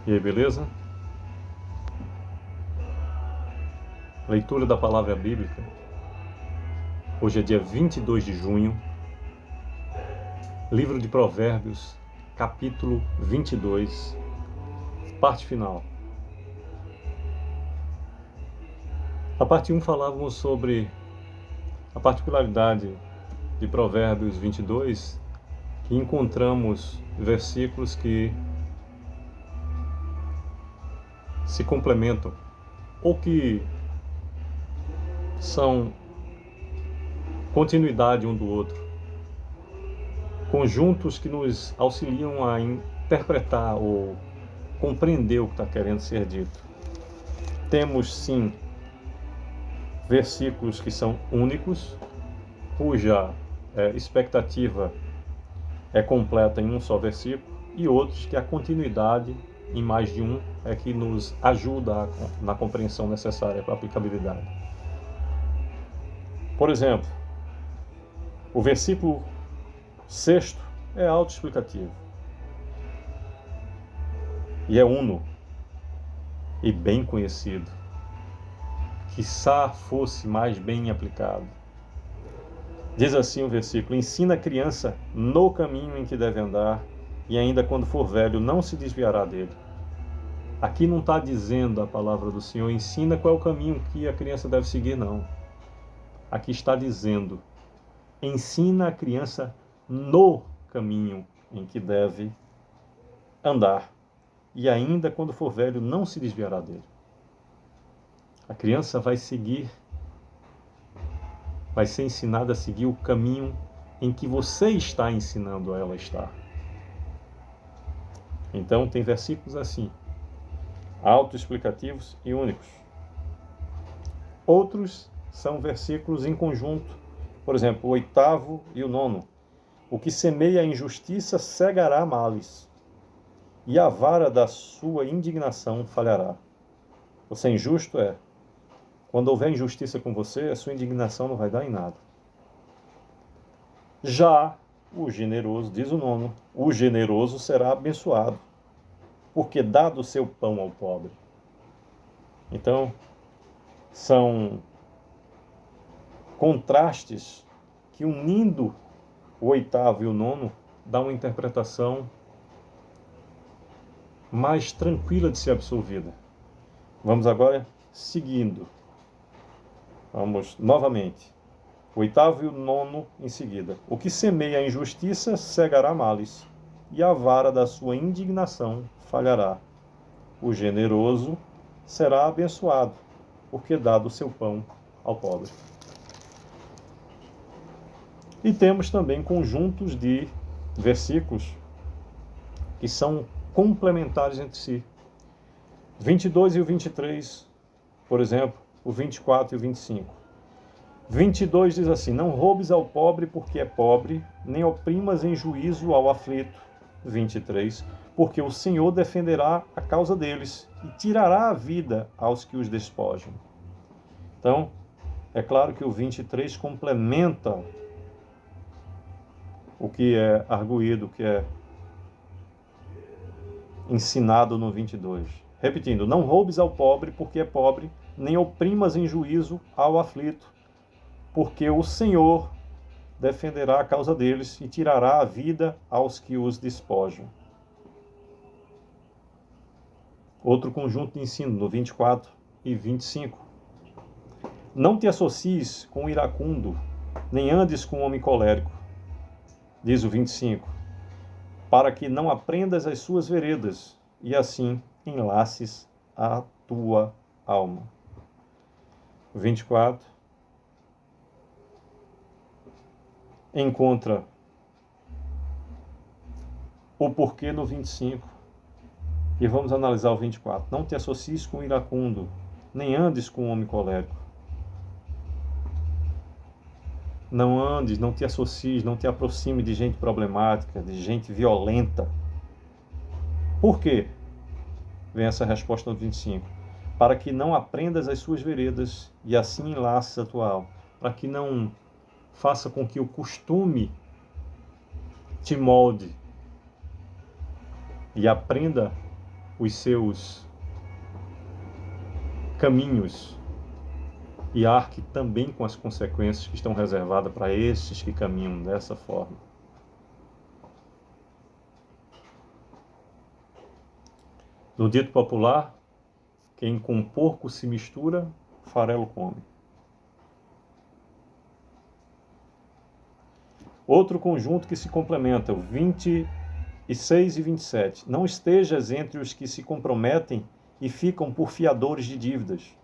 E aí, beleza? Leitura da Palavra Bíblica. Hoje é dia 22 de junho. Livro de Provérbios, capítulo 22, parte final. Na parte 1 falávamos sobre a particularidade de Provérbios 22 e encontramos versículos que se complementam ou que são continuidade um do outro. Conjuntos que nos auxiliam a interpretar ou compreender o que está querendo ser dito. Temos, sim, versículos que são únicos, cuja expectativa é completa em um só versículo, e outros que a continuidade em mais de um é que nos ajuda na compreensão necessária para a aplicabilidade. Por exemplo, o versículo 6º é autoexplicativo e é uno e bem conhecido. Quiçá fosse mais bem aplicado. Diz assim o versículo: ensina a criança no caminho em que deve andar, e ainda quando for velho não se desviará dele. Aqui não está dizendo a palavra do Senhor, ensina qual é o caminho que a criança deve seguir, não. Aqui está dizendo, ensina a criança no caminho em que deve andar, e ainda quando for velho não se desviará dele. A criança vai ser ensinada a seguir o caminho em que você está ensinando ela a estar. Então tem versículos assim, autoexplicativos e únicos. Outros são versículos em conjunto, por exemplo, o 8º e o 9º. O que semeia a injustiça cegará males, e a vara da sua indignação falhará. Você é injusto? Quando houver injustiça com você, a sua indignação não vai dar em nada. Já o generoso, diz o 9º, o generoso será abençoado, porque dá do seu pão ao pobre. Então, são contrastes que, unindo o 8º e o 9º, dá uma interpretação mais tranquila de ser absorvida. Vamos agora seguindo. Vamos novamente. O 8º e o 9º em seguida. O que semeia a injustiça cegará males, e a vara da sua indignação falhará. O generoso será abençoado, porque dá do seu pão ao pobre. E temos também conjuntos de versículos que são complementares entre si. 22 e o 23, por exemplo, o 24 e o 25. 22 diz assim: não roubes ao pobre porque é pobre, nem oprimas em juízo ao aflito. 23, porque o Senhor defenderá a causa deles e tirará a vida aos que os despojam. Então, é claro que o 23 complementa o que é arguído, o que é ensinado no 22. Repetindo, não roubes ao pobre porque é pobre, nem oprimas em juízo ao aflito, porque o Senhor defenderá a causa deles e tirará a vida aos que os despojam. Outro conjunto de ensino, no 24 e 25. Não te associes com o iracundo, nem andes com o homem colérico, diz o 25, para que não aprendas as suas veredas e assim enlaces a tua alma. 24 encontra o porquê no 25 e vamos analisar o 24. Não te associes com o iracundo, nem andes com o homem colérico. Não andes, não te associes, não te aproxime de gente problemática, de gente violenta. Por quê? Vem essa resposta no 25. Para que não aprendas as suas veredas e assim enlaces a tua alma. Para que não faça com que o costume te molde e aprenda os seus caminhos e arque também com as consequências que estão reservadas para estes que caminham dessa forma. No dito popular, quem com porco se mistura, farelo come. Outro conjunto que se complementa, o 26 e 27. Não estejas entre os que se comprometem e ficam por fiadores de dívidas.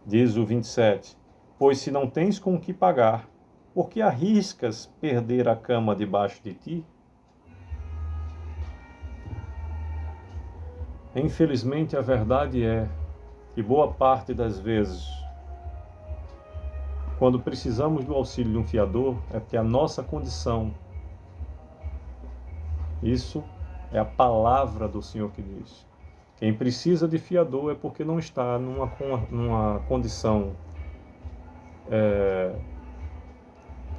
Diz o 27. Pois se não tens com o que pagar, por que arriscas perder a cama debaixo de ti? Infelizmente, a verdade é que boa parte das vezes, quando precisamos do auxílio de um fiador, é porque a nossa condição, isso é a palavra do Senhor que diz. Quem precisa de fiador é porque não está numa condição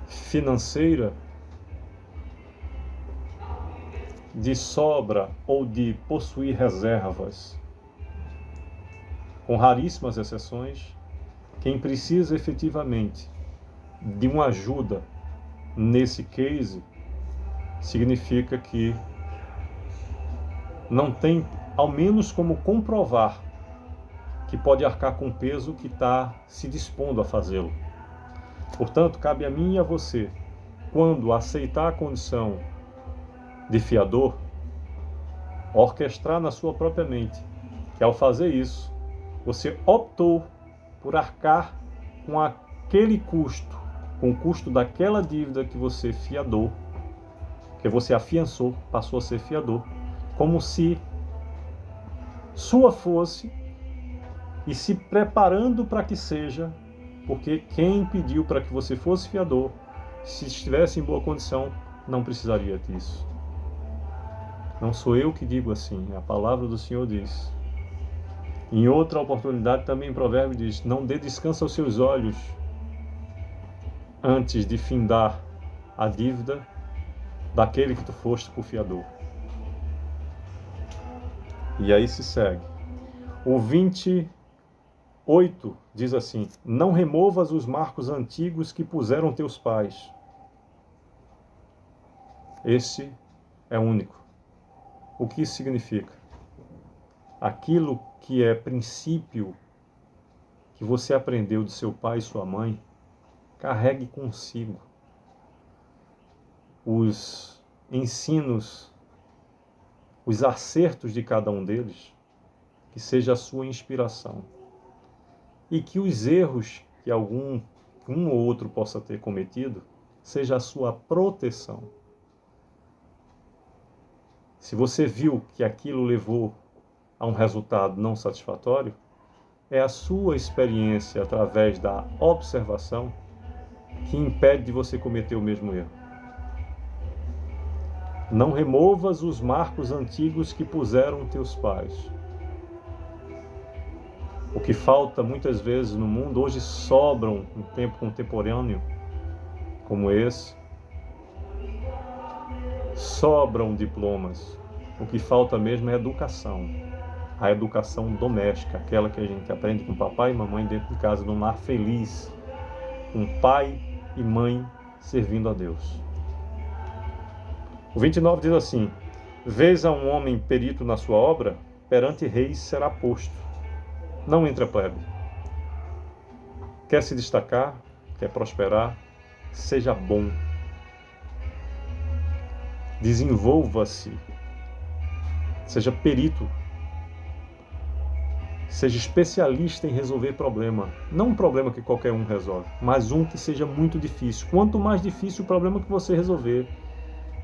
financeira de sobra ou de possuir reservas. Com raríssimas exceções, quem precisa efetivamente de uma ajuda nesse case significa que não tem, ao menos, como comprovar que pode arcar com o peso que está se dispondo a fazê-lo. Portanto, cabe a mim e a você, quando aceitar a condição de fiador, orquestrar na sua própria mente que, ao fazer isso, você optou por arcar com aquele custo, com o custo daquela dívida que você fiadou, que você afiançou, passou a ser fiador, como se sua fosse, e se preparando para que seja, porque quem pediu para que você fosse fiador, se estivesse em boa condição, não precisaria disso. Não sou eu que digo assim, a palavra do Senhor diz. Em outra oportunidade também em Provérbio diz, não dê descanso aos seus olhos antes de findar a dívida daquele que tu foste por fiador. E aí se segue. O 28 diz assim, não removas os marcos antigos que puseram teus pais. Esse é único. O que isso significa? Aquilo que é princípio que você aprendeu de seu pai e sua mãe, carregue consigo. Os ensinos, os acertos de cada um deles, que seja a sua inspiração. E que os erros que um ou outro possa ter cometido, seja a sua proteção. Se você viu que aquilo levou a um resultado não satisfatório, é a sua experiência através da observação que impede de você cometer o mesmo erro. Não removas os marcos antigos que puseram teus pais. O que falta muitas vezes no mundo, hoje sobram em tempo contemporâneo como esse, sobram diplomas. O que falta mesmo é educação. A educação doméstica, aquela que a gente aprende com papai e mamãe dentro de casa, num lar feliz, com pai e mãe servindo a Deus. O 29 diz assim, vês a um homem perito na sua obra, perante reis será posto. Não entra plebe. Quer se destacar, quer prosperar, seja bom. Desenvolva-se. Seja perito. Seja especialista em resolver problema. Não um problema que qualquer um resolve, mas um que seja muito difícil. Quanto mais difícil o problema que você resolver,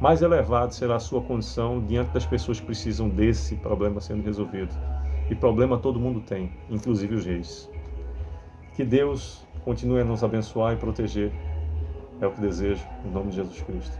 mais elevado será a sua condição diante das pessoas que precisam desse problema sendo resolvido. E problema todo mundo tem, inclusive os reis. Que Deus continue a nos abençoar e proteger. É o que desejo, em nome de Jesus Cristo.